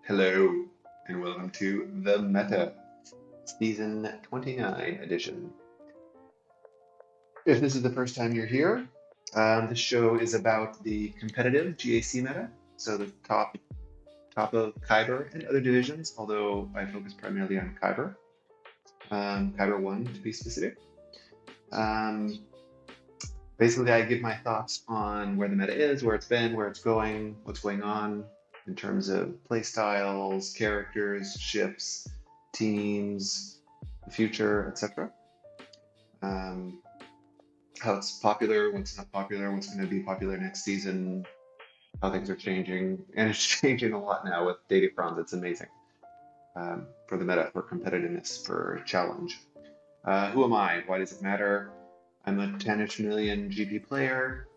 Hello, and welcome to The Meta, Season 29 edition. If this is the first time you're here, this show is about the competitive GAC meta, so the top of Kyber and other divisions, although I focus primarily on Kyber, Kyber 1 to be specific. Um, Basically, I give my thoughts on where the meta is, where it's been, where it's going, what's going on in terms of play styles, characters, ships, teams, the future, etc. Um, how it's popular, what's not popular, what's going to be popular next season, how things are changing, and it's changing a lot now with datacrons. It's amazing for the meta, for competitiveness, for challenge. Who am I? Why does it matter? I'm a 10-ish million GP player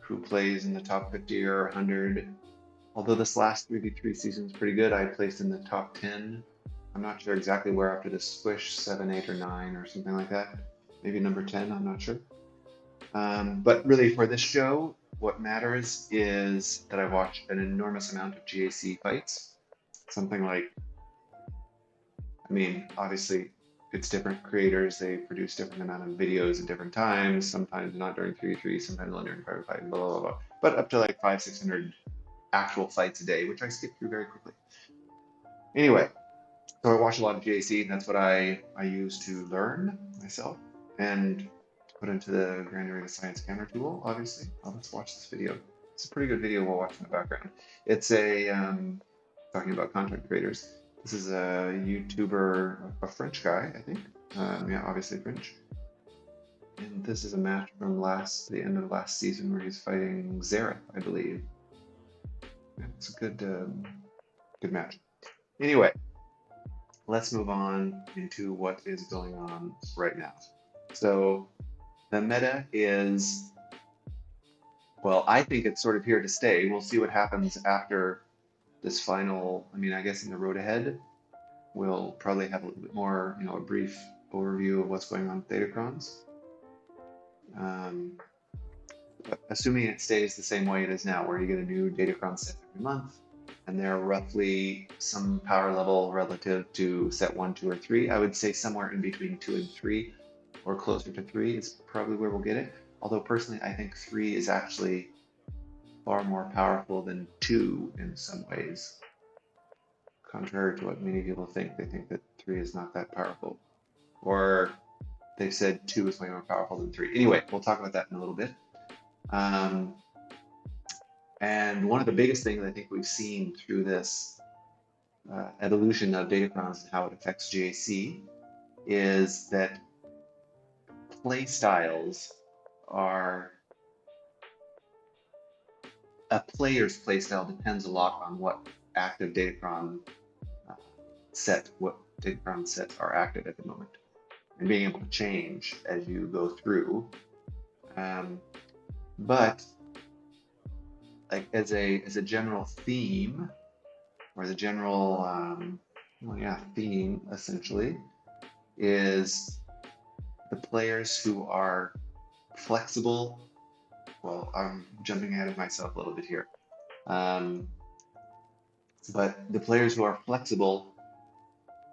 who plays in the top 50 or 100. Although this last 3v3 season is pretty good, I placed in the top 10. I'm not sure exactly where after this squish, 7, 8, or 9, or something like that. Maybe number 10, I'm not sure. But really, for this show, what matters is that I've watched an enormous amount of GAC fights. Something like, I mean, obviously, it's different creators. They produce different amount of videos at different times. Sometimes not during 3v3, sometimes not during 5v5, blah, blah, blah. But up to like 500, 600 actual fights a day, which I skip through very quickly. Anyway, so I watch a lot of GAC, and that's what I use to learn myself and put into the Grand Array Science Counter tool, obviously. Oh, let's watch this video. It's a pretty good video we'll watch in the background. It's a, talking about content creators. This is a YouTuber, a French guy, I think. Yeah, obviously French. And this is a match from the end of last season where he's fighting Xerath, I believe. Yeah, it's a good match. Anyway, let's move on into what is going on right now. So the meta is, well, I think it's sort of here to stay. We'll see what happens after this final, I mean, I guess in the road ahead, we'll probably have a little bit more, a brief overview of what's going on with datacrons. But assuming it stays the same way it is now, where you get a new datacron set every month, and they're roughly some power level relative to set 1, 2, or 3. I would say somewhere in between 2 and 3, or closer to 3 is probably where we'll get it. Although personally, I think 3 is actually far more powerful than 2 in some ways. Contrary to what many people think, they think that 3 is not that powerful. Or they've said 2 is way more powerful than 3. Anyway, we'll talk about that in a little bit. And one of the biggest things I think we've seen through this evolution of datacrons and how it affects GAC is that play styles are, a player's playstyle depends a lot on what active datacron what datacron sets are active at the moment, and being able to change as you go through. But like as a general theme, or the general theme essentially, is the players who are flexible. Well, I'm jumping ahead of myself a little bit here. But the players who are flexible,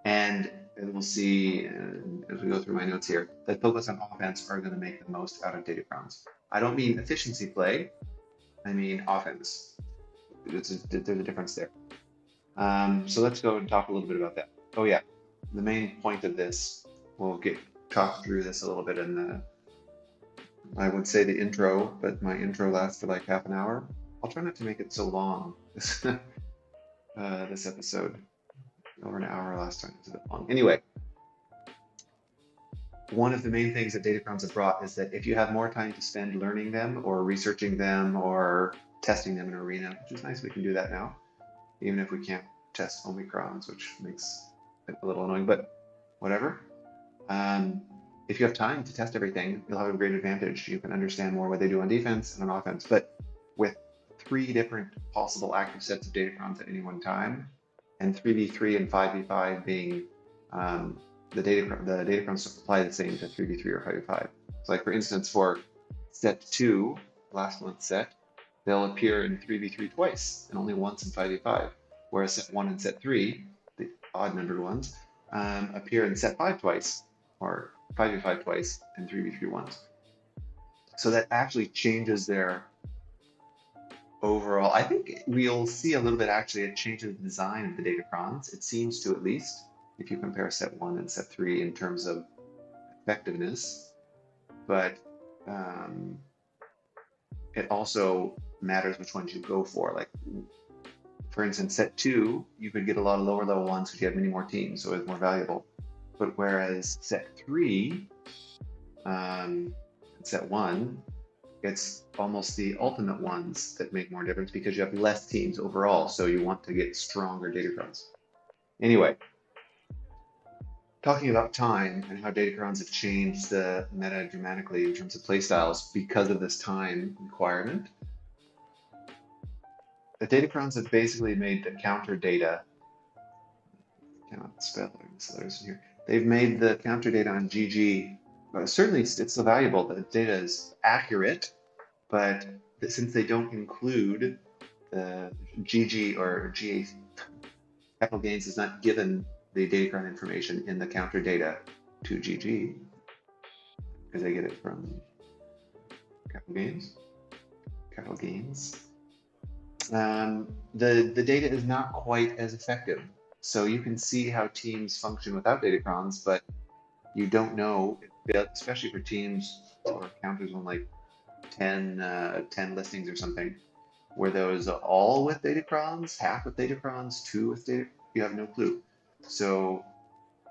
and we'll see as we go through my notes here, that focus on offense are going to make the most out of datacrons. I don't mean efficiency play, I mean offense. There's a difference there. So let's go and talk a little bit about that. Oh yeah, the main point of this, we'll talk through this a little bit in the, I would say the intro, but my intro lasts for like half an hour. I'll try not to make it so long this episode. Over an hour last time, it's a bit long. Anyway, one of the main things that datacrons have brought is that if you have more time to spend learning them or researching them or testing them in arena, which is nice, we can do that now, even if we can't test omicrons, which makes it a little annoying, but whatever. If you have time to test everything, you'll have a great advantage. You can understand more what they do on defense and on offense. But with 3 different possible active sets of datacrons at any one time, and 3v3 and 5v5 being the datacrons apply the same to 3v3 or 5v5. So like for instance, for set 2, last month's set, they'll appear in 3v3 twice and only once in 5v5. whereas set 1 and set 3, the odd numbered ones, appear in set 5 twice, or 5v5 twice, and 3v3 once. So that actually changes their overall. I think we'll see a little bit actually, it changes the design of the datacrons. It seems to, at least, if you compare set 1 and set 3 in terms of effectiveness. But it also matters which ones you go for. Like, for instance, set 2, you could get a lot of lower level ones because you have many more teams, so it's more valuable. But whereas set 3, set 1, it's almost the ultimate ones that make more difference because you have less teams overall, so you want to get stronger datacrons. Anyway, talking about time and how datacrons have changed the meta dramatically in terms of playstyles because of this time requirement. The datacrons have basically made the counter data, I cannot spell these letters in here. They've made the counter data on GG, certainly it's still valuable. The data is accurate, but since they don't include the GG or GA, capital gains is not given the datacron information in the counter data to GG, because they get it from capital gains. The data is not quite as effective. So you can see how teams function without datacrons, but you don't know, especially for teams or counters on like 10 listings or something, where those all with datacrons, half with datacrons, 2 with data, you have no clue. So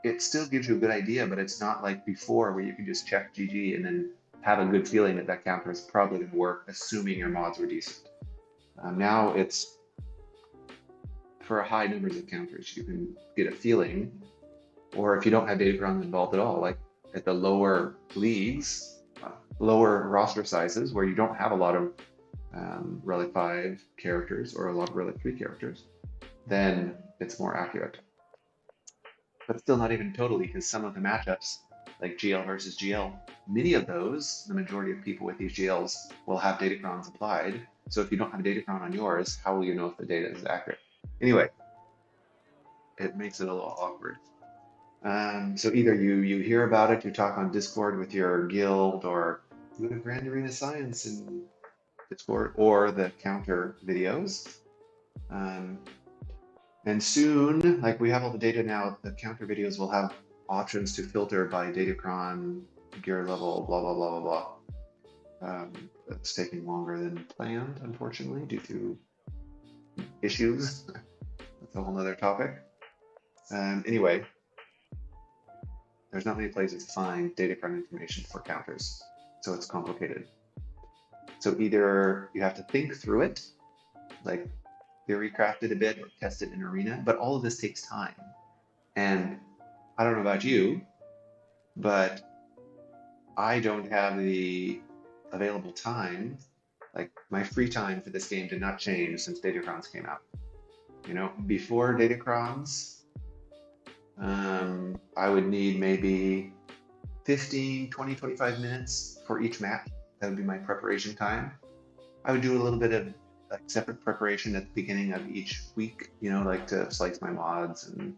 it still gives you a good idea, but it's not like before where you can just check GG and then have a good feeling that that counter is probably going to work, assuming your mods were decent. Now it's for high numbers of counters, you can get a feeling, or if you don't have datacrons involved at all, like at the lower leagues, lower roster sizes where you don't have a lot of Relic 5 characters or a lot of Relic 3 characters, then it's more accurate. But still not even totally, because some of the matchups, like GL versus GL, many of those, the majority of people with these GLs will have datacrons applied. So if you don't have a datacron on yours, how will you know if the data is accurate? Anyway, it makes it a little awkward. So either you hear about it, you talk on Discord with your guild, or you go to Grand Arena Science in Discord, or the counter videos. And soon, like we have all the data now, the counter videos will have options to filter by datacron, gear level, blah, blah, blah, blah, blah. It's taking longer than planned, unfortunately, due to issues. That's a whole other topic. Anyway, there's not many places to find datacron information for counters, so it's complicated. So either you have to think through it, like theory craft it a bit or test it in arena, but all of this takes time. And I don't know about you, but I don't have the available time. Like my free time for this game did not change since datacrons came out. You know, before datacrons, I would need maybe 15, 20, 25 minutes for each match. That would be my preparation time. I would do a little bit of like separate preparation at the beginning of each week, you know, like to slice my mods and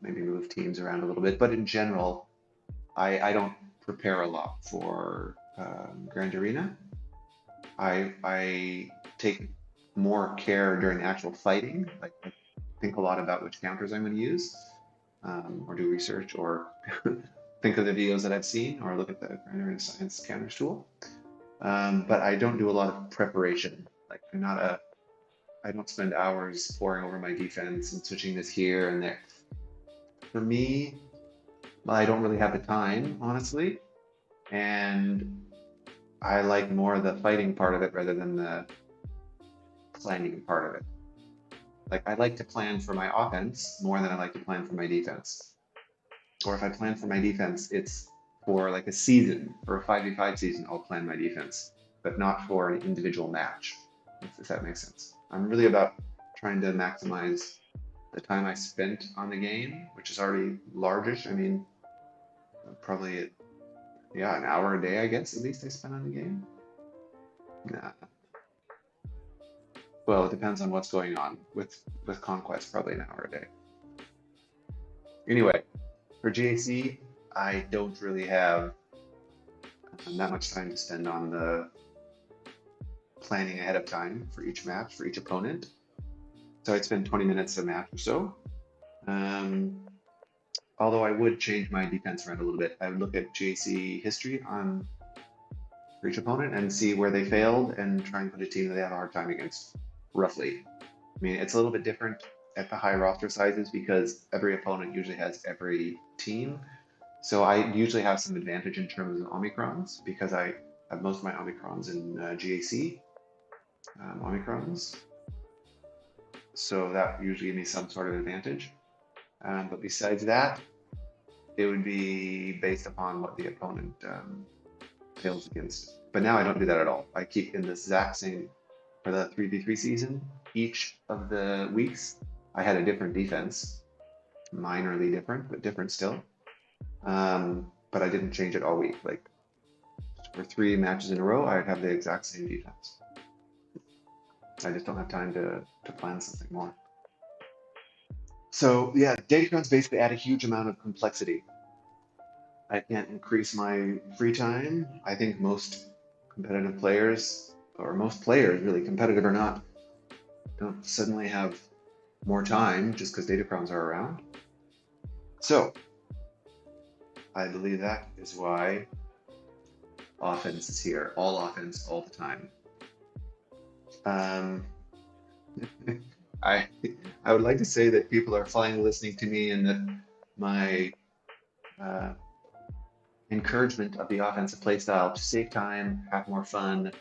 maybe move teams around a little bit. But in general, I don't prepare a lot for Grand Arena. I take more care during actual fighting. Like I think a lot about which counters I'm going to use, or do research, or think of the videos that I've seen, or look at the Grand Arena Science counters tool. But I don't do a lot of preparation. Like I don't spend hours poring over my defense and switching this here and there. For me, I don't really have the time, honestly, and I like more the fighting part of it rather than the planning part of it. Like I like to plan for my offense more than I like to plan for my defense. Or if I plan for my defense, it's for like a season, for a 5v5 season, I'll plan my defense, but not for an individual match, if that makes sense. I'm really about trying to maximize the time I spent on the game, which is already largish. I mean, probably, yeah, an hour a day, I guess, at least I spend on the game. Nah. Well, it depends on what's going on with Conquest, probably an hour a day. Anyway, for GAC, I don't really have that much time to spend on the planning ahead of time for each match, for each opponent. So I'd spend 20 minutes a match or so. Although I would change my defense around a little bit. I would look at GAC history on for each opponent and see where they failed and try and put a team that they have a hard time against, roughly. I mean, it's a little bit different at the high roster sizes because every opponent usually has every team. So I usually have some advantage in terms of Omicrons because I have most of my Omicrons in GAC Omicrons. So that usually gives me some sort of advantage. But besides that, it would be based upon what the opponent fails against. But now I don't do that at all. I keep in the exact same, for the 3v3 season, each of the weeks, I had a different defense, minorly different, but different still. But I didn't change it all week. Like for 3 matches in a row, I'd have the exact same defense. I just don't have time to plan something more. So yeah, datacrons basically add a huge amount of complexity. I can't increase my free time. I think most competitive players, or most players really, competitive or not, don't suddenly have more time just because datacrons are around. So I believe that is why offense is here. All offense, all the time. I would like to say that people are finally listening to me and that my encouragement of the offensive playstyle to save time, have more fun,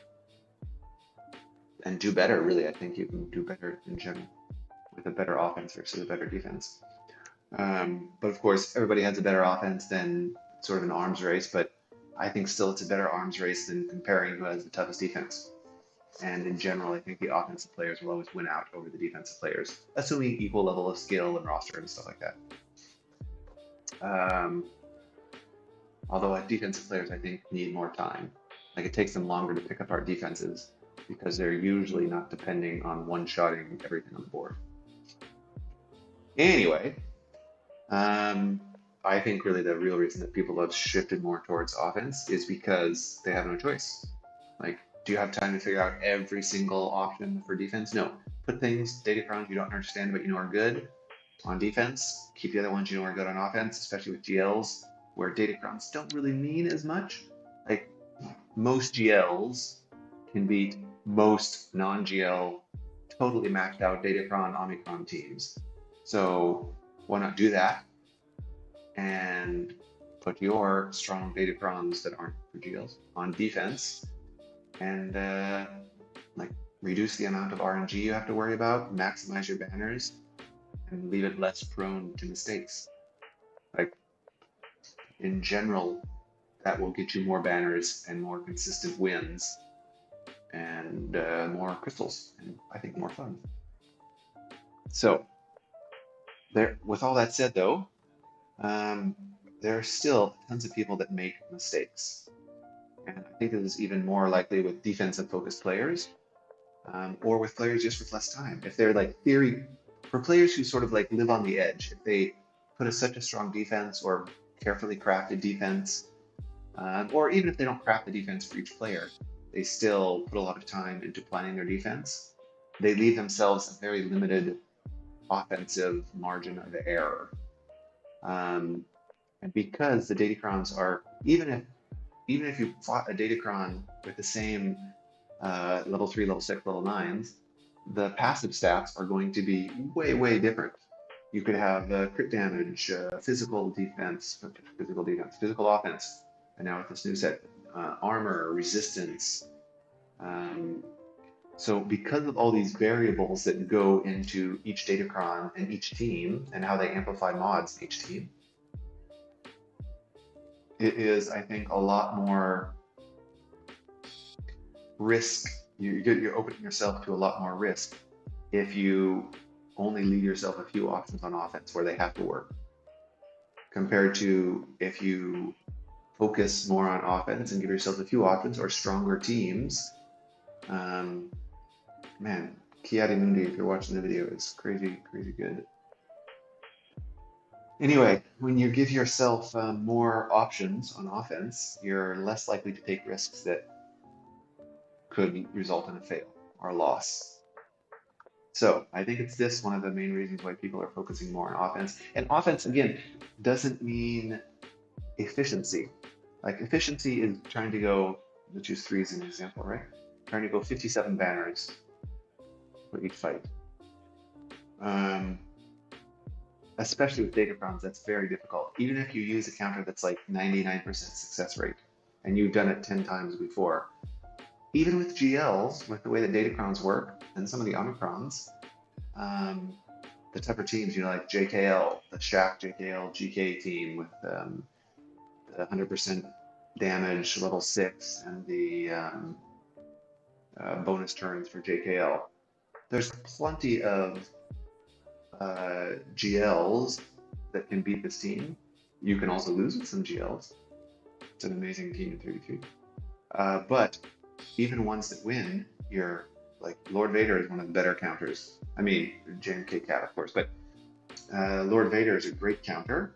and do better. Really, I think you can do better in general with a better offense versus a better defense. But of course, everybody has a better offense than sort of an arms race, but I think still it's a better arms race than comparing who has the toughest defense. And in general, I think the offensive players will always win out over the defensive players, assuming equal level of skill and roster and stuff like that. Although defensive players, I think, need more time. Like it takes them longer to pick apart defenses because they're usually not depending on one-shotting everything on the board. Anyway, I think really the real reason that people have shifted more towards offense is because they have no choice. Like, do you have time to figure out every single option for defense? No. Put things, datacrons you don't understand but you know are good on defense. Keep the other ones you know are good on offense, especially with GLs, where datacrons don't really mean as much. Like, most GLs can beat most non-GL, totally maxed out datacron, omicron teams. So why not do that and put your strong datacrons that aren't for GLs on defense and like reduce the amount of RNG you have to worry about, maximize your banners, and leave it less prone to mistakes. Like in general, that will get you more banners and more consistent wins and more crystals, and I think more fun. So there, with all that said though, there are still tons of people that make mistakes. And I think this is even more likely with defensive focused players, or with players just with less time. If they're like for players who sort of like live on the edge, if they put such a strong defense or carefully crafted defense, or even if they don't craft the defense for each player, they still put a lot of time into planning their defense. They leave themselves a very limited offensive margin of error. And because the datacrons are, even if you fought a datacron with the same level 3, level 6, level 9s, the passive stats are going to be way, way different. You could have crit damage, physical offense, and now with this new set, armor, resistance. So because of all these variables that go into each datacron and each team and how they amplify mods in each team, it is, I think, a lot more risk. You're opening yourself to a lot more risk if you only leave yourself a few options on offense where they have to work, compared to if you focus more on offense and give yourself a few options or stronger teams. Man, Mundi, if you're watching the video, is crazy, crazy good. Anyway, when you give yourself more options on offense, you're less likely to take risks that could result in a fail or a loss. So I think it's this one of the main reasons why people are focusing more on offense. And offense, again, doesn't mean efficiency. Like efficiency is trying to go, let's use 3 as an example, right? Trying to go 57 banners for each fight. Especially with datacrons, that's very difficult. Even if you use a counter that's like 99% success rate, and you've done it 10 times before, even with GLs, with the way that datacrons work, and some of the omicrons, the tougher teams, like JKL, the Shaq JKL GK team with the 100% damage level 6 and the bonus turns for JKL. There's plenty of GLs that can beat this team. You can also lose with some GLs. It's an amazing team in 33. But even ones that win, you're like Lord Vader is one of the better counters. I mean, JMK Cat, of course, but Lord Vader is a great counter,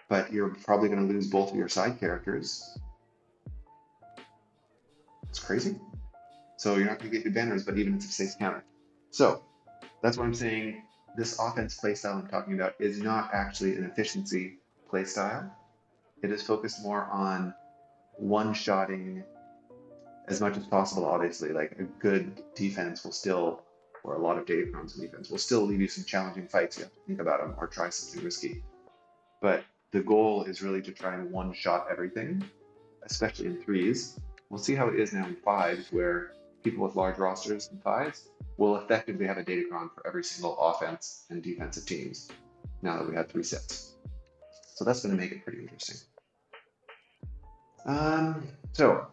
but you're probably going to lose both of your side characters. It's crazy. So you're not going to get your banners, but even it's a safe counter. So that's what I'm saying. This offense playstyle I'm talking about is not actually an efficiency playstyle. It is focused more on one-shotting as much as possible, obviously. Like a good defense will still, or a lot of datacrons in defense, will still leave you some challenging fights. You have to think about them or try something risky. But the goal is really to try and one-shot everything, especially in 3s. We'll see how it is now in 5s, where people with large rosters in 5s will effectively have a datacron for every single offense and defensive teams, now that we have 3 sets. So that's going to make it pretty interesting. So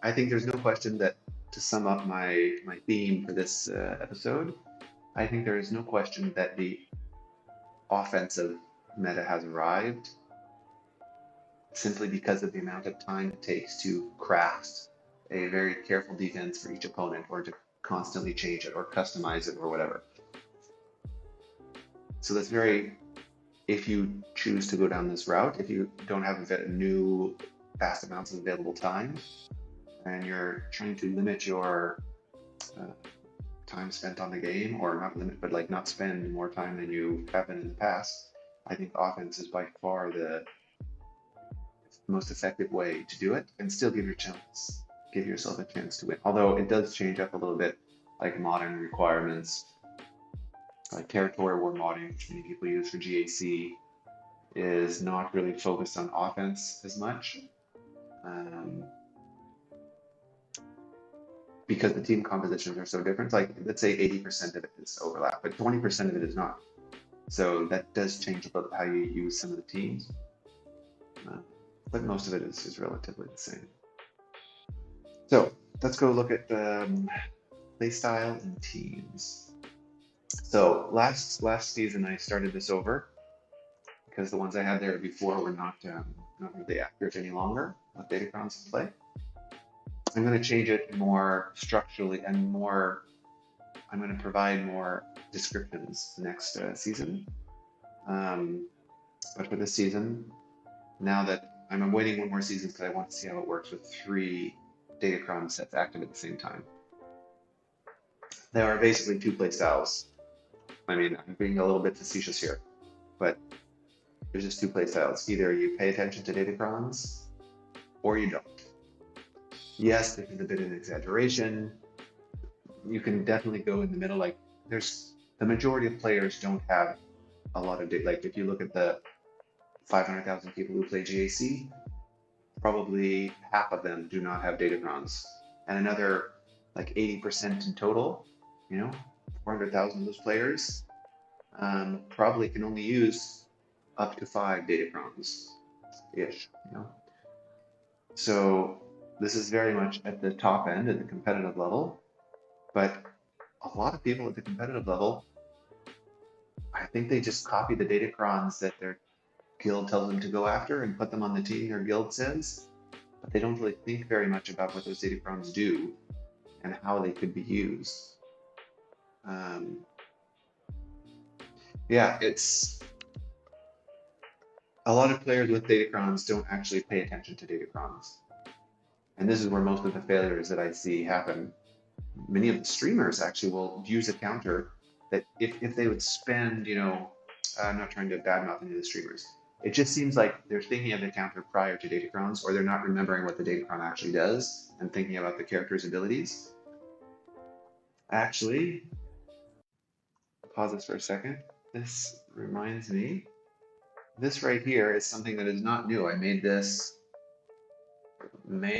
I think there's no question that, to sum up my theme for this episode, I think there is no question that the offensive meta has arrived, simply because of the amount of time it takes to craft a very careful defense for each opponent, or to constantly change it or customize it or whatever. So that's very, if you choose to go down this route, if you don't have new vast amounts of available time, and you're trying to limit your time spent on the game, or not limit, but like not spend more time than you have been in the past, I think offense is by far the most effective way to do it, and still give yourself a chance to win. Although it does change up a little bit, like modern requirements, like territory war modding, which many people use for GAC, is not really focused on offense as much, because the team compositions are so different. Like, let's say 80% of it is overlap, but 20% of it is not. So that does change about how you use some of the teams, but most of it is relatively the same. So let's go look at playstyle and teams. So last season I started this over, because the ones I had there before were not really accurate any longer with datacrons in play. I'm going to change it more structurally, and I'm going to provide more descriptions next season. But for this season, now that I'm waiting one more season, because I want to see how it works with 3 datacron sets active at the same time. There are basically 2 playstyles. I mean, I'm being a little bit facetious here, but there's just 2 playstyles. Either you pay attention to datacrons, or you don't. Yes, this is a bit of an exaggeration. You can definitely go in the middle. Like, the majority of players don't have a lot of data. Like, if you look at the 500,000 people who play GAC, probably half of them do not have datacrons, and another like 80% in total, 400,000 of those players probably can only use up to 5 datacrons-ish, So this is very much at the top end, at the competitive level, but a lot of people at the competitive level, I think they just copy the datacrons that their guild tells them to go after and put them on the team their guild says, but they don't really think very much about what those datacrons do. and how they could be used. Yeah, it's a lot of players with datacrons don't actually pay attention to datacrons. And this is where most of the failures that I see happen. Many of the streamers actually will use a counter that if they would spend, I'm not trying to badmouth any of the streamers. It just seems like they're thinking of the counter prior to datacrons, or they're not remembering what the datacron actually does and thinking about the character's abilities. Actually, pause this for a second. This reminds me, this right here is something that is not new. I made this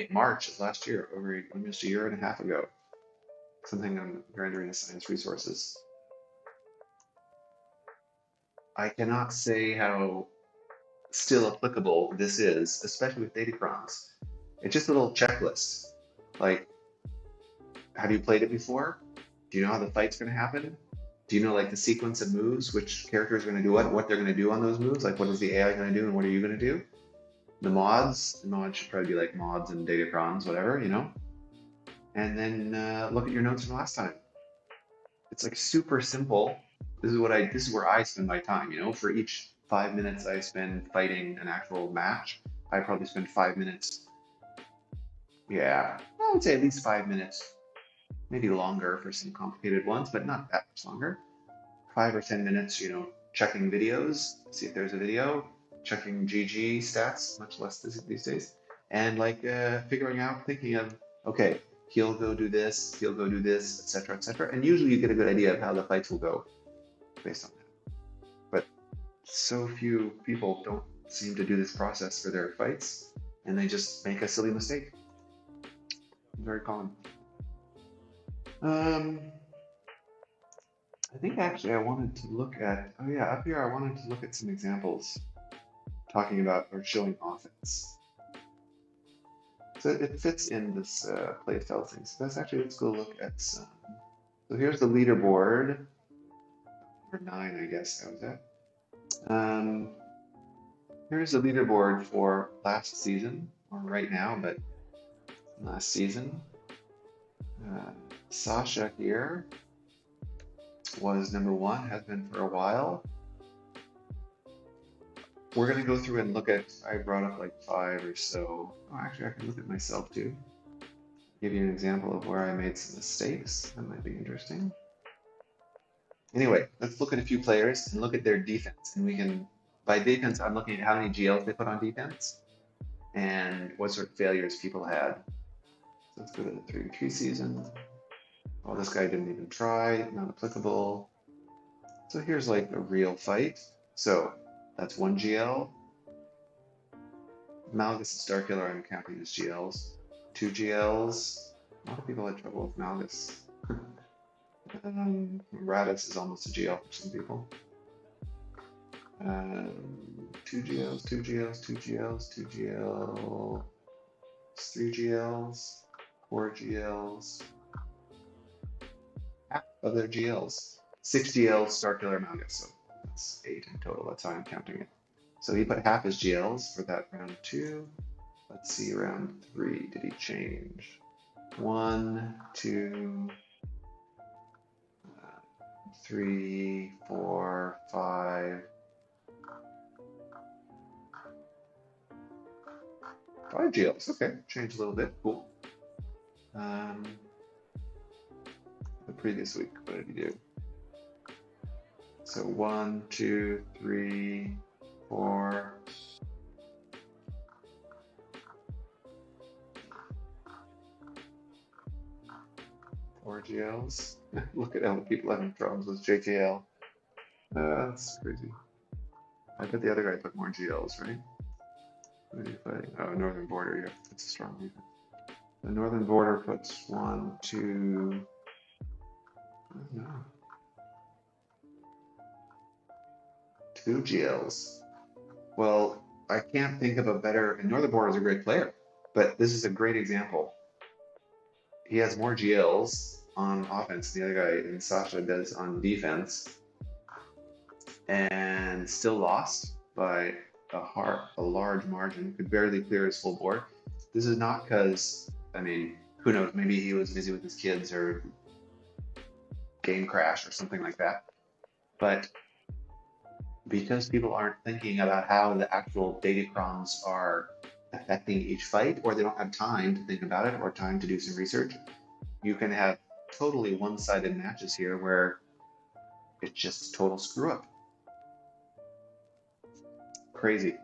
March of last year, over almost a year and a half ago. Something I'm rendering as science resources. I cannot say how still applicable this is, especially with datacrons. It's just a little checklist. Like, have you played it before? Do you know how the fight's going to happen? Do you know like the sequence of moves, which character is going to do what they're going to do on those moves? Like, what is the AI going to do, and what are you going to do? The mods should probably be like mods and datacrons, whatever, And then look at your notes from last time. It's like super simple. This is where I spend my time. For each 5 minutes I spend fighting an actual match, I probably spend 5 minutes. Yeah, I would say at least 5 minutes, maybe longer for some complicated ones, but not that much longer. 5 or 10 minutes, checking videos, see if there's a video, checking GG stats, much less these days, and like thinking of, okay, he'll go do this, etc., etc. And usually you get a good idea of how the fights will go based on that. But so few people don't seem to do this process for their fights, and they just make a silly mistake. Very common. I think actually I wanted to look at, up here I wanted to look at some examples talking about or showing offense. So it fits in this Playstyles thing. So let's go look at some. So here's the leaderboard. Number 9, I guess that was it. Here's the leaderboard for last season, or right now, but last season. Sasha here was number 1, has been for a while. We're going to go through and look at, I brought up like 5 or so. Oh, actually, I can look at myself too. Give you an example of where I made some mistakes. That might be interesting. Anyway, let's look at a few players and look at their defense. And we can, by defense, I'm looking at how many GLs they put on defense and what sort of failures people had. So let's go to the 3v3 season. Oh, this guy didn't even try, not applicable. So here's like a real fight. So that's 1 GL. Malgus and Starkiller, I'm counting as GLs. 2 GLs. A lot of people had trouble with Malgus. Radis is almost a GL for some people. 2 GLs, 2 GLs, 2 GLs, 2 GLs, 3 GLs, 4 GLs. Half of their GLs. 6 GLs, Starkiller, Malgus. So that's 8 in total. That's how I'm counting it. So he put half his GLs for that round 2. Let's see, round 3, did he change? 1, 2, 3, 4, 5. 5 GLs, okay, changed a little bit, cool. The previous week, what did he do? So 1, 2, 3, 4. Four GLs. Look at how many people having problems with JKL. That's crazy. I bet the other guy put more GLs, right? What are you fighting? Oh, Northern Border, yeah, that's a strong defense. The Northern Border puts 1, 2. I don't know. 2 GLs. Well, I can't think of a better, and Northern Border is a great player, but this is a great example. He has more GLs on offense than the other guy, and Sasha does on defense, and still lost by a large margin, could barely clear his full board. This is not because, I mean, Who knows? Maybe he was busy with his kids or game crash or something like that. But because people aren't thinking about how the actual datacrons are affecting each fight, or they don't have time to think about it or time to do some research, you can have totally one-sided matches here where it's just total screw up. Crazy.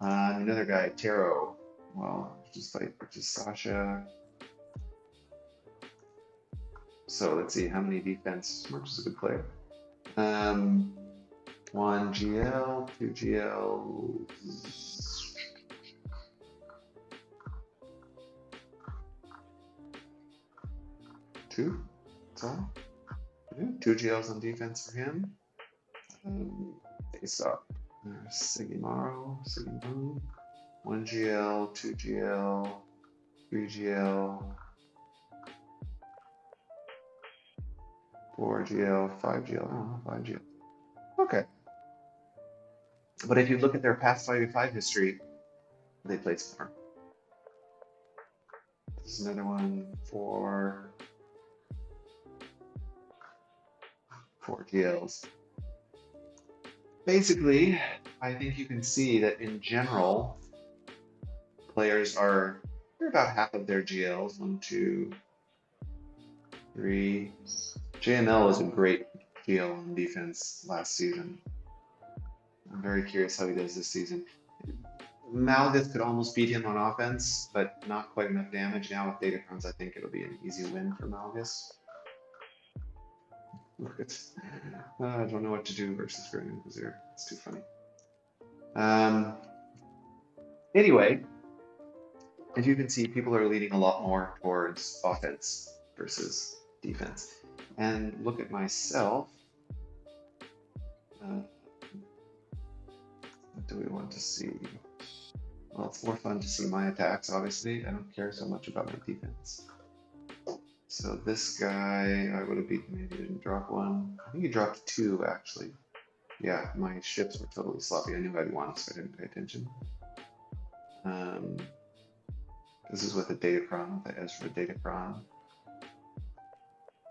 Another guy, Taro. Well, just fight versus Sasha. So let's see how many defense. March is a good player. 1 GL, 2 GL. 2. That's all. Yeah, 2 GLs on defense for him. Face up. Sigimaro, 1 GL, 2 GL, 3 GL, 4 GL, 5 GL. Oh, 5 GL. Okay. But if you look at their past 5v5 history, they played smart. This is another one for 4 GLs. Basically, I think you can see that in general, players are, they're about half of their GLs. 1, 2, 3. JML was a great GL on defense last season. I'm very curious how he does this season. Malgus could almost beat him on offense, but not quite enough damage. Now with datacrons, I think it'll be an easy win for Malgus. Look at, I don't know what to do versus Grand Inquisitor. It's too funny. Anyway, as you can see, people are leaning a lot more towards offense versus defense. And look at myself. What do we want to see? Well, it's more fun to see my attacks, obviously. I don't care so much about my defense. So this guy, I would have beaten, maybe he didn't drop 1. I think he dropped 2, actually. Yeah, my ships were totally sloppy. I knew I'd won, so I didn't pay attention. This is with a datacron, with the Ezra datacron.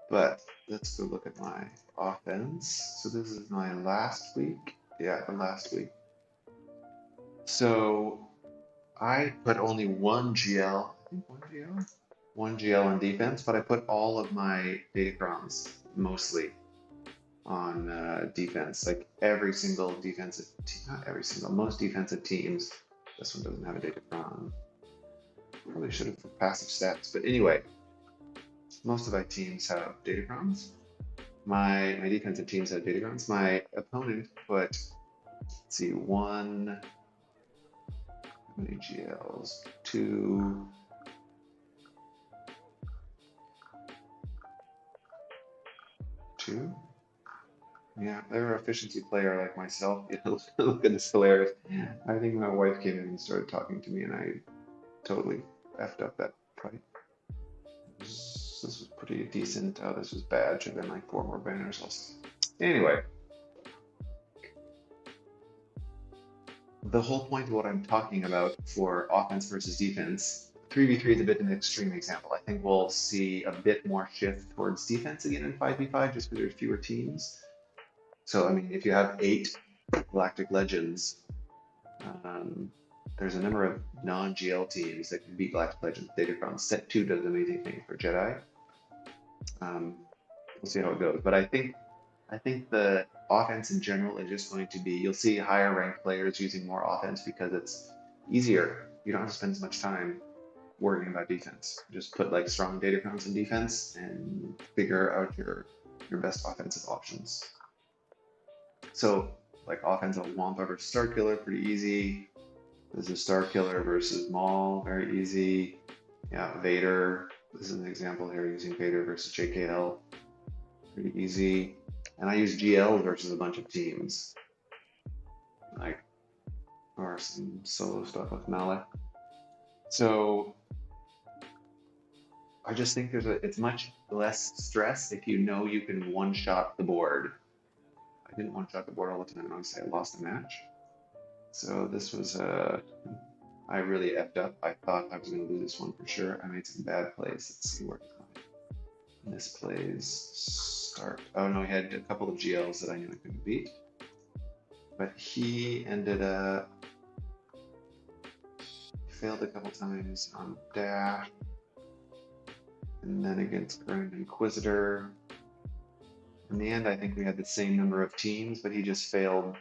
But let's go look at my offense. So this is my last week. Yeah, the last week. So I put only 1 GL, I think 1 GL? 1 GL on defense, but I put all of my datacrons mostly on defense. Like every single defensive team, not every single, most defensive teams. This one doesn't have a datacron. Probably should have for passive stats, but anyway, most of my teams have datacrons. My defensive teams have datacrons. My opponent put, let's see, 1. How many GLs? 2. 2. Yeah, they're an efficiency player like myself. You know, look at this, hilarious. I think my wife came in and started talking to me, and I totally effed up that fight. This was pretty decent. Oh, this was bad. Should have been like 4 more banners also. Anyway, the whole point of what I'm talking about for offense versus defense, 3v3 is a bit of an extreme example. I think we'll see a bit more shift towards defense again in 5v5 just because there's fewer teams. So, I mean, if you have 8 Galactic Legends, there's a number of non-GL teams that can beat Galactic Legends. Datacron Set 2 does amazing things for Jedi. We'll see how it goes. But I think the offense in general is just going to be, you'll see higher ranked players using more offense because it's easier. You don't have to spend as much time worrying about defense. Just put like strong datacrons in defense and figure out your best offensive options. So like offensive Wampa versus Starkiller, pretty easy. This is Starkiller versus Maul, very easy. Yeah, Vader. This is an example here using Vader versus JKL. Pretty easy. And I use GL versus a bunch of teams. Like, or some solo stuff with Malek. So I just think it's much less stress if you know you can one-shot the board. I didn't one-shot the board all the time, honestly. I lost the match. So this was I really effed up. I thought I was going to lose this one for sure. I made some bad plays. Let's see where my misplays start. Oh no, he had a couple of GLs that I knew I couldn't beat. But he ended up failed a couple times on dash, and then against Grand Inquisitor. In the end, I think we had the same number of teams, but he just failed.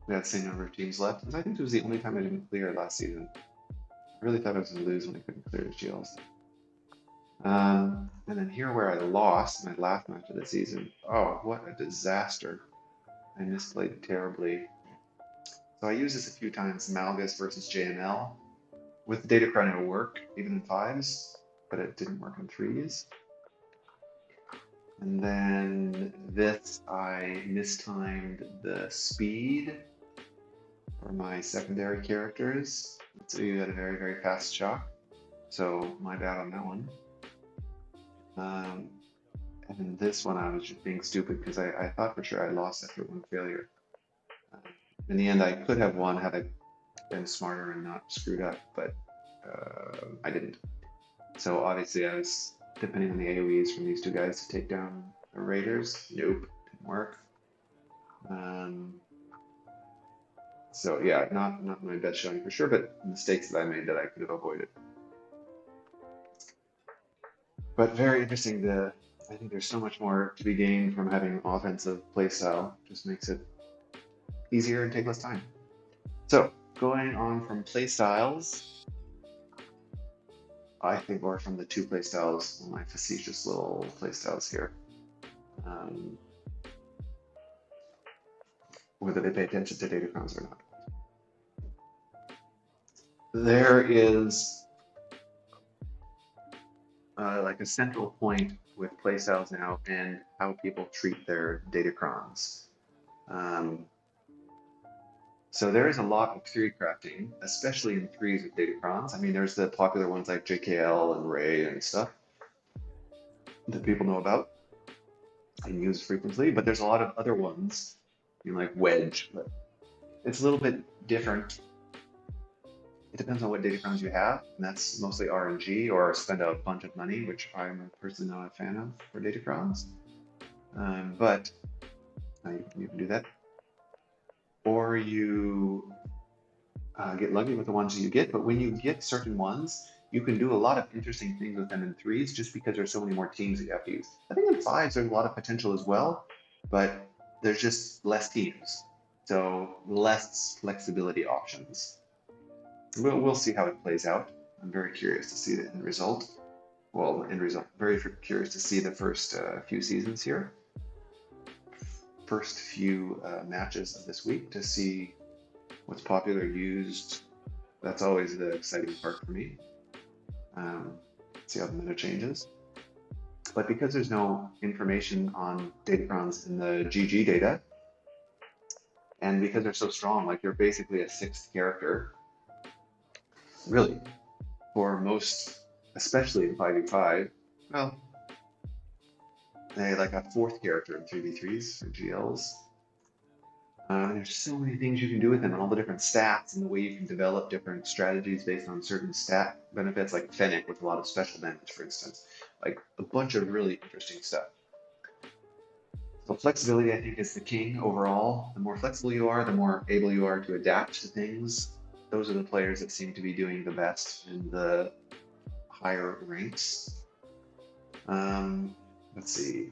We had the same number of teams left. And I think it was the only time I didn't clear last season. I really thought I was going to lose when I couldn't clear his GLs. And then here where I lost my last match of the season. Oh, what a disaster. I misplayed terribly. So I used this a few times, Malgus versus JML. With datacron it will work, even in 5s, but it didn't work in 3s. And then this, I mistimed the speed for my secondary characters. So you had a very, very fast shock. So my bad on that one. And then this one, I was just being stupid because I thought for sure I lost after one failure. In the end, I could have won had I been smarter and not screwed up, but I didn't. So obviously I was depending on the AoEs from these two guys to take down the raiders. Nope, didn't work. So yeah, not my best showing for sure, but mistakes that I made that I could have avoided. But very interesting. I think there's so much more to be gained from having offensive playstyle. Just makes it easier and take less time. So going on from playstyles, I think, or from the two playstyles, my facetious little playstyles here, whether they pay attention to datacrons or not. There is like a central point with playstyles now and how people treat their datacrons. So there is a lot of theory crafting, especially in 3s with datacrons. I mean, there's the popular ones like JKL and Ray and stuff that people know about and use frequently, but there's a lot of other ones, you know, like Wedge, but it's a little bit different. It depends on what datacrons you have, and that's mostly RNG or spend a bunch of money, which I'm personally not a fan of for datacrons. But you can do that. Or you get lucky with the ones that you get, but when you get certain ones, you can do a lot of interesting things with them in 3s just because there's so many more teams that you have to use. I think in 5s there's a lot of potential as well, but there's just less teams, so less flexibility options. We'll see how it plays out. I'm very curious to see the end result. Well, end result, very curious to see the first few seasons here. First few matches of this week to see what's popular, used. That's always the exciting part for me. See how the meta changes. But because there's no information on datacrons in the GG data, and because they're so strong, like they're basically a 6th character, really, for most, especially in 5v5, well, they like a 4th character in 3v3s or GLs. There's so many things you can do with them and all the different stats and the way you can develop different strategies based on certain stat benefits, like Fennec with a lot of special damage, for instance. Like a bunch of really interesting stuff. So flexibility, I think, is the king overall. The more flexible you are, the more able you are to adapt to things. Those are the players that seem to be doing the best in the higher ranks. Let's see.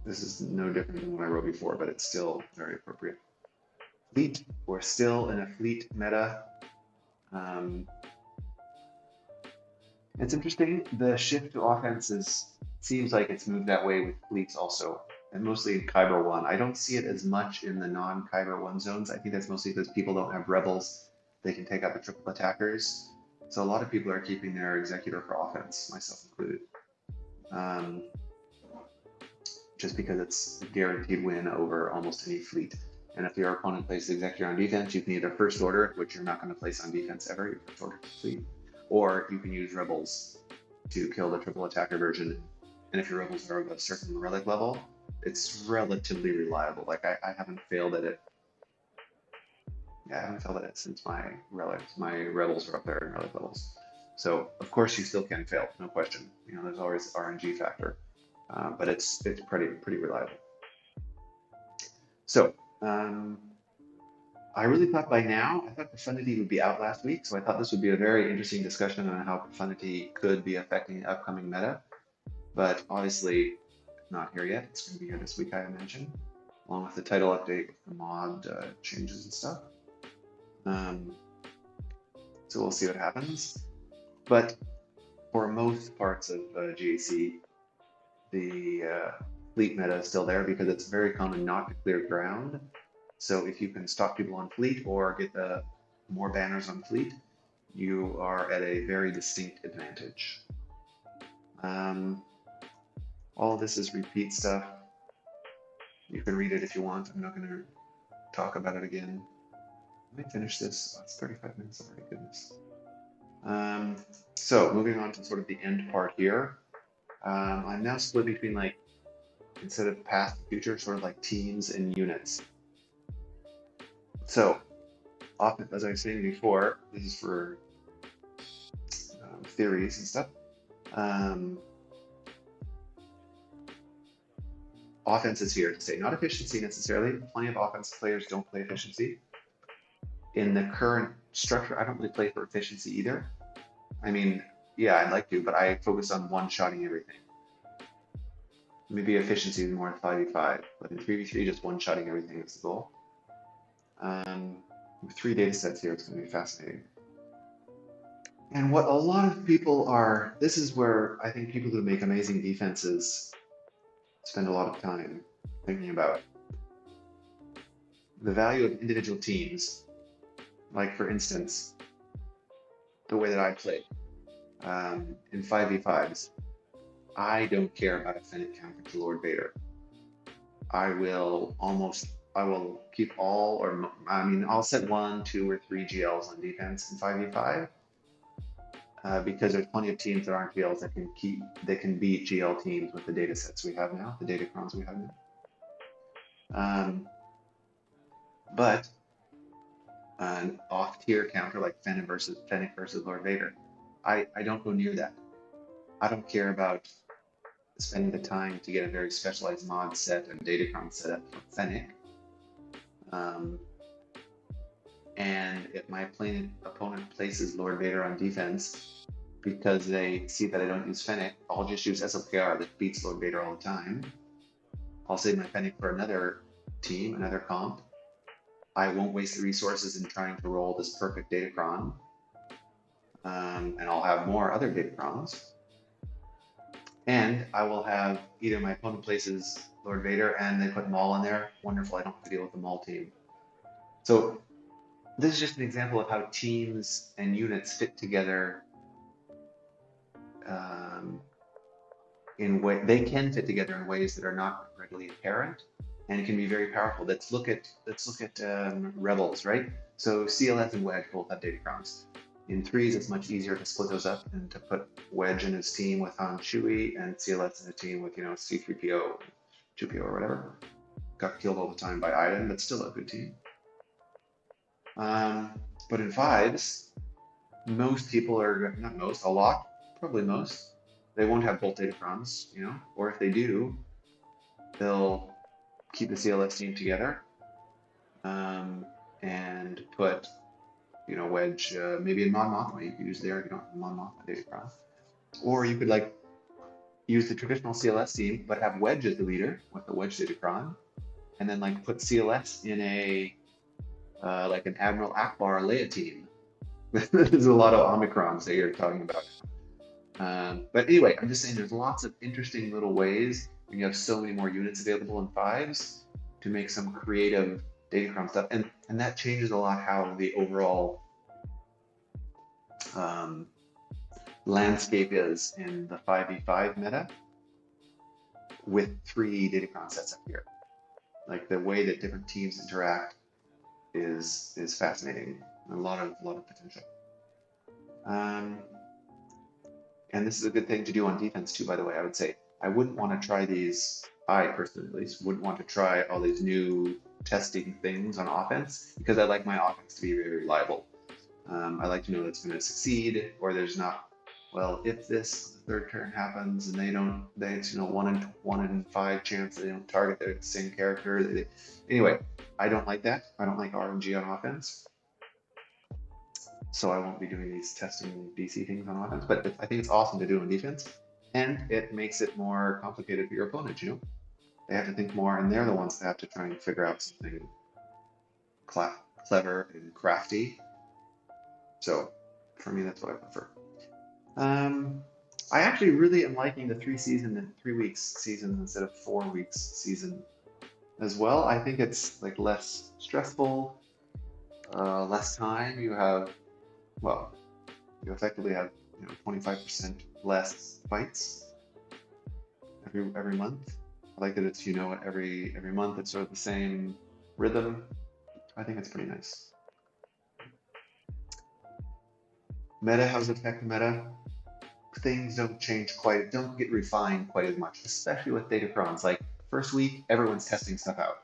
This is no different than what I wrote before, but it's still very appropriate. Fleet, we're still in a fleet meta. It's interesting, the shift to offense seems like it's moved that way with fleets also, and mostly in Kyber 1. I don't see it as much in the non-Kyber 1 zones. I think that's mostly because people don't have rebels. They can take out the triple attackers. So a lot of people are keeping their executor for offense, myself included. Just because it's a guaranteed win over almost any fleet. And if your opponent places executor on defense, you can either first order, which you're not going to place on defense ever, your first order fleet, or you can use rebels to kill the triple attacker version. And if your rebels are of a certain relic level, it's relatively reliable. Like I haven't failed at it Yeah, I haven't failed it since my rebels were up there in relic levels. So of course you still can fail, no question. You know, there's always RNG factor, but it's pretty reliable. So I really thought by now, I thought profundity would be out last week, so I thought this would be a very interesting discussion on how profundity could be affecting the upcoming meta, but obviously not here yet. It's going to be here this week, I imagine, along with the title update with the mod changes and stuff. So we'll see what happens. But for most parts of GAC, the fleet meta is still there because it's very common not to clear ground. So if you can stop people on fleet or get the more banners on fleet, you are at a very distinct advantage. All of this is repeat stuff. You can read it if you want. I'm not going to talk about it again. Let me finish this. Oh, it's 35 minutes already, goodness. So moving on to sort of the end part here. I'm now split between, like, instead of past and future, sort of like teams and units. So often, as I was saying before, this is for theories and stuff. Offense is here to stay, not efficiency necessarily. Plenty of offensive players don't play efficiency. In the current structure, I don't really play for efficiency either. I mean, yeah, I'd like to, but I focus on one-shotting everything. Maybe efficiency is more in 5v5, but in 3v3, just one-shotting everything is the goal. With 3 data sets here, it's going to be fascinating. And what a lot of people are, this is where I think people who make amazing defenses spend a lot of time thinking about the value of individual teams. Like, for instance, the way that I play in 5v5s, I don't care about a Fennec counter to Lord Vader. I will keep all, or I mean, I'll set 1, 2, or 3 GLs on defense in 5v5 because there's plenty of teams that aren't GLs that can beat GL teams with the data sets we have now, the datacrons we have now. But an off-tier counter like Fennec versus Lord Vader, I don't go near that. I don't care about spending the time to get a very specialized mod set and datacron set up for Fennec. And if my opponent places Lord Vader on defense because they see that I don't use Fennec, I'll just use SLKR that beats Lord Vader all the time. I'll save my Fennec for another team, another comp. I won't waste the resources in trying to roll this perfect datacron. And I'll have more other datacrons. And I will have either my opponent places Lord Vader and they put Maul in there. Wonderful, I don't have to deal with the Maul team. So this is just an example of how teams and units fit together they can fit together in ways that are not readily apparent, and it can be very powerful. Let's look at rebels, right? So CLS and Wedge both have datacrons. In 3s, it's much easier to split those up and to put Wedge in his team with Han Chewie and CLS in a team with, you know, C3PO, 2PO, or whatever. Got killed all the time by Iden, but still a good team. But in 5s, most people are, not most, a lot, probably most, they won't have both datacrons, you know, or if they do, they'll keep the CLS team together and put, you know, Wedge, maybe in Mon Mothma, you could use there, you don't have Mon Mothma datacron. Or you could, like, use the traditional CLS team, but have Wedge as the leader with the Wedge datacron, and then, like, put CLS in a, like an Admiral Akbar Leia team. There's a lot of Omicrons that you're talking about. But anyway, I'm just saying there's lots of interesting little ways when you have so many more units available in 5s to make some creative datacron stuff, and that changes a lot how the overall landscape is in the 5v5 meta with 3 datacron sets up here. Like, the way that different teams interact is fascinating. A lot of potential. And this is a good thing to do on defense too, by the way. I would say I wouldn't want to try these I personally at least wouldn't want to try all these new testing things on offense because I like my offense to be very reliable. I like to know that's going to succeed, or there's not. Well, if this the third turn happens and they don't, they it's 1 in 5 chance they don't target the same character. Anyway, I don't like that. I don't like RNG on offense, so I won't be doing these testing DC things on offense. But I think it's awesome to do on defense, and it makes it more complicated for your opponent. They have to think more, and they're the ones that have to try and figure out something clever and crafty. So for me, that's what I prefer. Um, I actually really am liking the 3 season and 3 weeks season instead of 4 weeks season as well. I think it's like less stressful, less time. Well, you effectively have 25% less fights every month. I like that it's every month it's sort of the same rhythm. I think it's pretty nice. Meta, how does it affect the meta? Things don't don't get refined quite as much, especially with datacrons. Like first week, everyone's testing stuff out.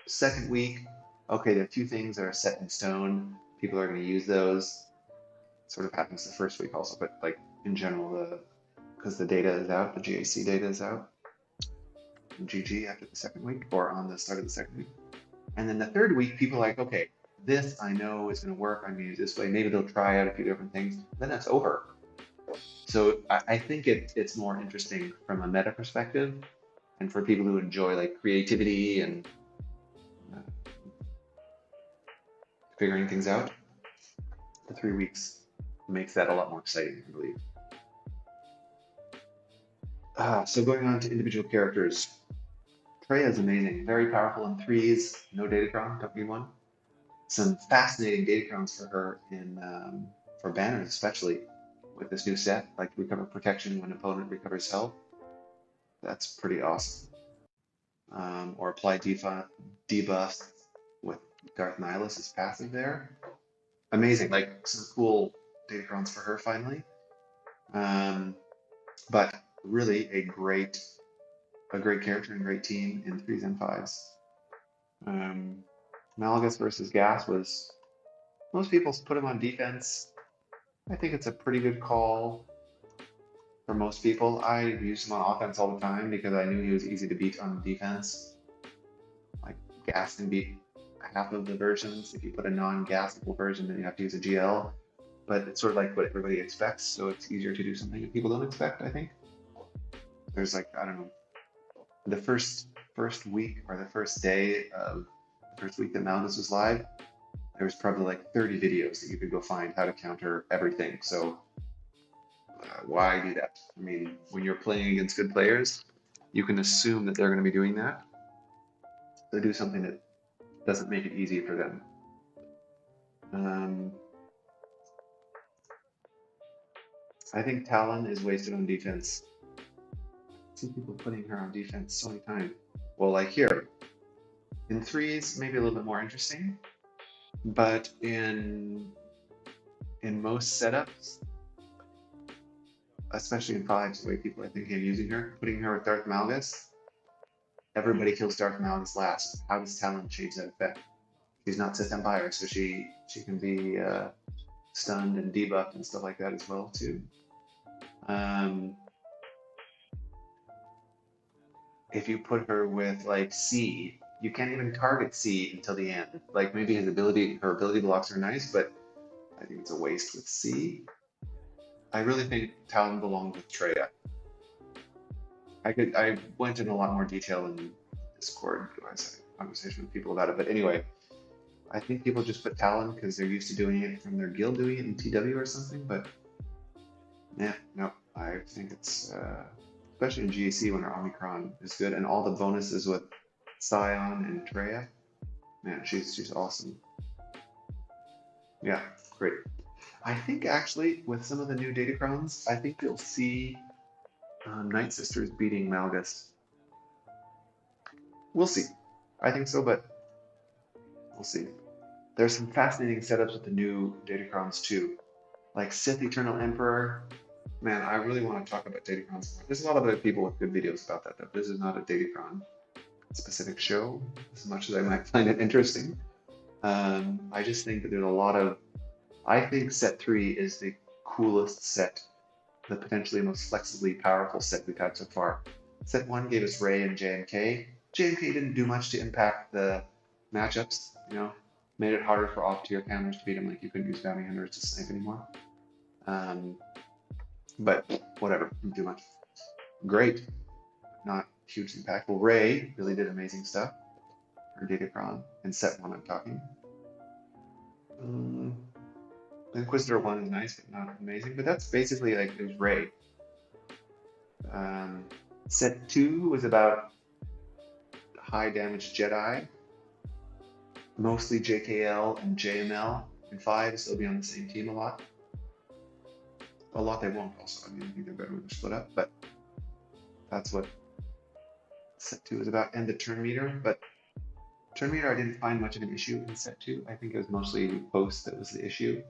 Second week, okay, there are 2 things that are set in stone. People are going to use those. Sort of happens the first week also, but like in general, because the data is out, the GAC data is out. GG after the second week, or on the start of the second week. And then the third week, people are like, okay, this I know is going to work. I'm going to use this way. Maybe they'll try out a few different things. Then that's over. So I think it's more interesting from a meta perspective, and for people who enjoy like creativity and uh, figuring things out, the 3 weeks makes that a lot more exciting, I believe. So going on to individual characters, Treya is amazing, very powerful in 3s, no datacron, don't need one. Some fascinating datacrons for her for banners, especially with this new set, like recover protection when opponent recovers health. That's pretty awesome. Or apply debuff with Darth Nihilus' passive there. Amazing, like some cool datacrons for her finally. But really a great character and great team in 3s and 5s. Malgus versus Gas was, most people put him on defense. I think it's a pretty good call for most people. I used him on offense all the time because I knew he was easy to beat on defense. Like Gas can beat half of the versions. If you put a non-gasable version, then you have to use a GL. But it's sort of like what everybody expects, so it's easier to do something that people don't expect, I think. There's like, I don't know, the first week or the first day of the first week that Malgus was live, there was probably like 30 videos that you could go find how to counter everything. So why do that? I mean, when you're playing against good players, you can assume that they're going to be doing that. So do something that doesn't make it easy for them. I think Talon is wasted on defense. I see people putting her on defense so many times. Well, like here, in 3s, maybe a little bit more interesting, but in most setups, especially in 5s, the way people are thinking of using her, putting her with Darth Malgus, everybody kills Darth Malgus last. How does Talon change that effect? She's not Sith Empire, so she can be stunned and debuffed and stuff like that as well too. If you put her with like C, you can't even target C until the end. Like maybe her ability blocks are nice, but I think it's a waste with C. I really think Talon belongs with Treya. I went in a lot more detail in Discord. I had a conversation with people about it, but anyway, I think people just put Talon because they're used to doing it from their guild, doing it in TW or something. But yeah, no, I think it's especially in GAC when our Omicron is good and all the bonuses with Scion and Treya. Man, she's awesome. Yeah, great. I think actually with some of the new datacrons, I think you'll see Night Sisters beating Malgus. We'll see. I think so, but we'll see. There's some fascinating setups with the new datacrons too, like Sith Eternal Emperor. Man, I really want to talk about datacrons more. There's a lot of other people with good videos about that, though. This is not a datacron specific show, as much as I might find it interesting. I just think that there's a lot of. I think set 3 is the coolest set, the potentially most flexibly powerful set we've had so far. Set 1 gave us Ray and JMK. JMK didn't do much to impact the matchups, made it harder for off-tier counters to beat him, like you couldn't use bounty hunters to snipe anymore. But whatever, didn't do much. Great, not hugely impactful. Ray really did amazing stuff, or datacron, in set 1 I'm talking. Inquisitor 1 is nice, but not amazing. But that's basically like there's Ray. Set 2 was about high damage Jedi, mostly JKL and JML. In 5, they'll be on the same team a lot. A lot they won't also. I mean, I think they're better when they're split up, but that's what set 2 is about. And the turn meter, but turn meter I didn't find much of an issue in set 2. I think it was mostly post that was the issue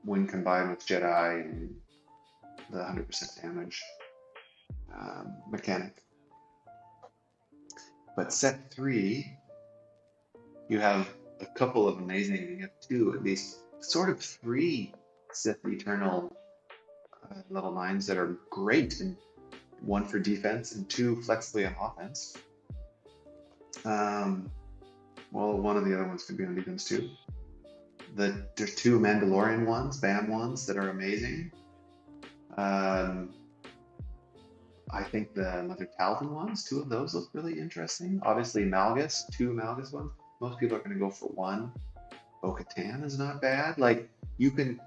when combined with Jedi and the 100% damage mechanic. But set 3, you have a couple of amazing, you have 2 at least, sort of 3 Sith Eternal level 9s that are great, and 1 for defense and 2 flexibly on offense. Well, one of the other ones could be on defense too. There's 2 Mandalorian ones, BAM ones, that are amazing. I think the Mother Talzin ones, 2 of those look really interesting. Obviously Malgus, 2 Malgus ones. Most people are going to go for 1. Bo-Katan is not bad. Like, you can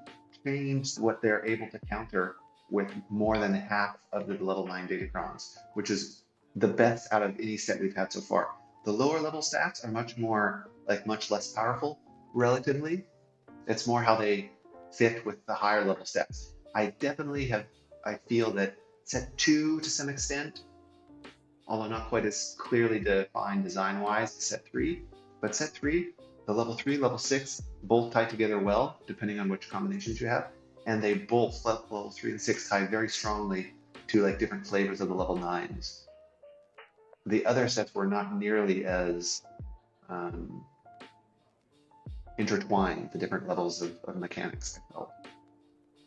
change what they're able to counter with more than half of the level 9 datacrons, which is the best out of any set we've had so far. The lower level stats are much less powerful relatively. It's more how they fit with the higher level stats. I feel that set 2 to some extent, although not quite as clearly defined design-wise as set 3, but set 3, the level 3, level 6, both tie together well, depending on which combinations you have, and they both, level 3 and 6, tie very strongly to like different flavors of the level 9s. The other sets were not nearly as intertwined, the different levels of mechanics, I felt.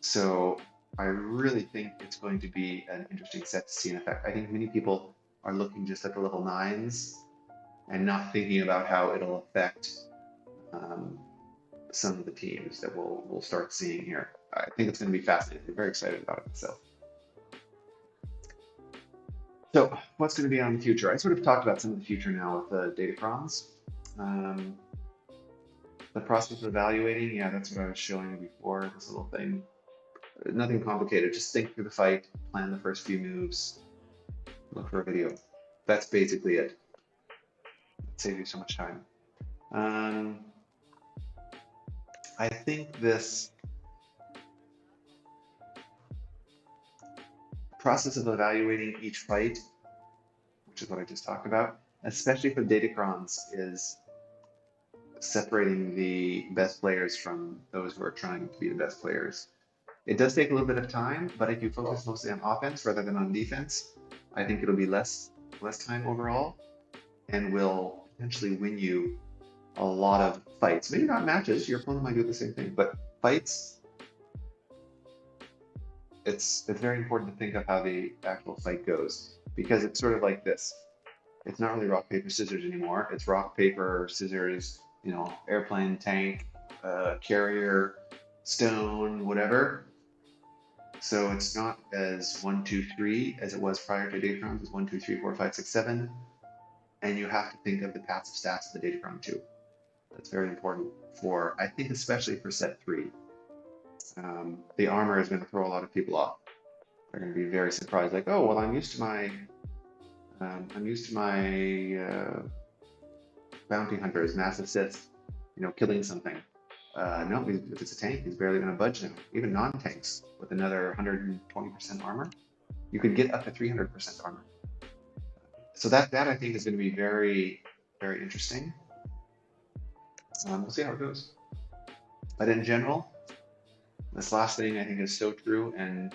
So I really think it's going to be an interesting set to see in effect. I think many people are looking just at the level 9s and not thinking about how it'll affect some of the teams that we'll start seeing here. I think it's going to be fascinating. I'm very excited about it myself. So what's going to be on the future? I sort of talked about some of the future now with the datacrons. The process of evaluating, yeah, that's what I was showing you before, this little thing. Nothing complicated, just think through the fight, plan the first few moves, look for a video. That's basically it. It saves you so much time. I think this process of evaluating each fight, which is what I just talked about, especially for datacrons, is separating the best players from those who are trying to be the best players. It does take a little bit of time, but if you focus mostly on offense rather than on defense, I think it'll be less time overall, and will potentially win you a lot of fights. Maybe not matches, your opponent might do the same thing, but fights, it's very important to think of how the actual fight goes, because it's sort of like this. It's not really rock, paper, scissors anymore. It's rock, paper, scissors, airplane, tank, carrier, stone, whatever. So it's not as 1, 2, 3 as it was prior to datacrons. It's 1, 2, 3, 4, 5, 6, 7. And you have to think of the passive stats of the datacron too. That's very important for, I think, especially for set 3. The armor is going to throw a lot of people off. They're going to be very surprised, like, oh, well, I'm used to my bounty hunters, massive Sith, killing something. No, if it's a tank, he's barely going to budge now. Even non-tanks with another 120% armor, you could get up to 300% armor. So that I think is going to be very, very interesting. We'll see how it goes. But in general, This last thing I think is so true, and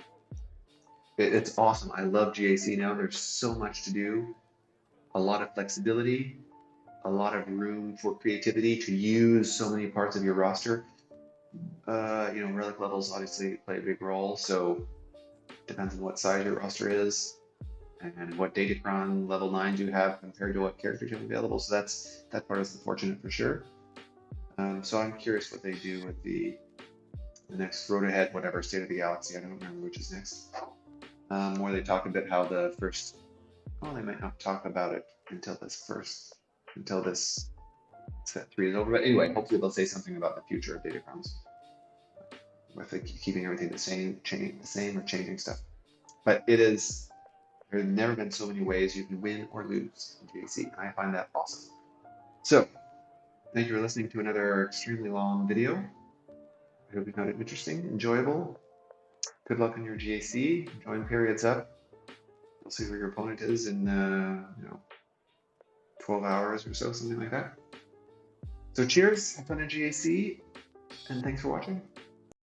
it's awesome. I love GAC now. There's so much to do, a lot of flexibility, a lot of room for creativity to use so many parts of your roster. Relic levels obviously play a big role, so depends on what size your roster is and what datacron level 9s you have compared to what characters you have available. So that part is unfortunate for sure. So I'm curious what they do with the next road ahead, whatever State of the Galaxy. I don't remember which is next. Where they talk a bit how the first. Well, they might not talk about it until this set 3 is over. But anyway, hopefully they'll say something about the future of datacrons, with keeping everything the same or changing stuff. But there's never been so many ways you can win or lose in GAC, and I find that awesome. So, thank you for listening to another extremely long video. I hope you found it interesting, enjoyable. Good luck on your GAC. Join periods up. You'll see where your opponent is in 12 hours or so, something like that. So cheers, have fun in GAC, and thanks for watching.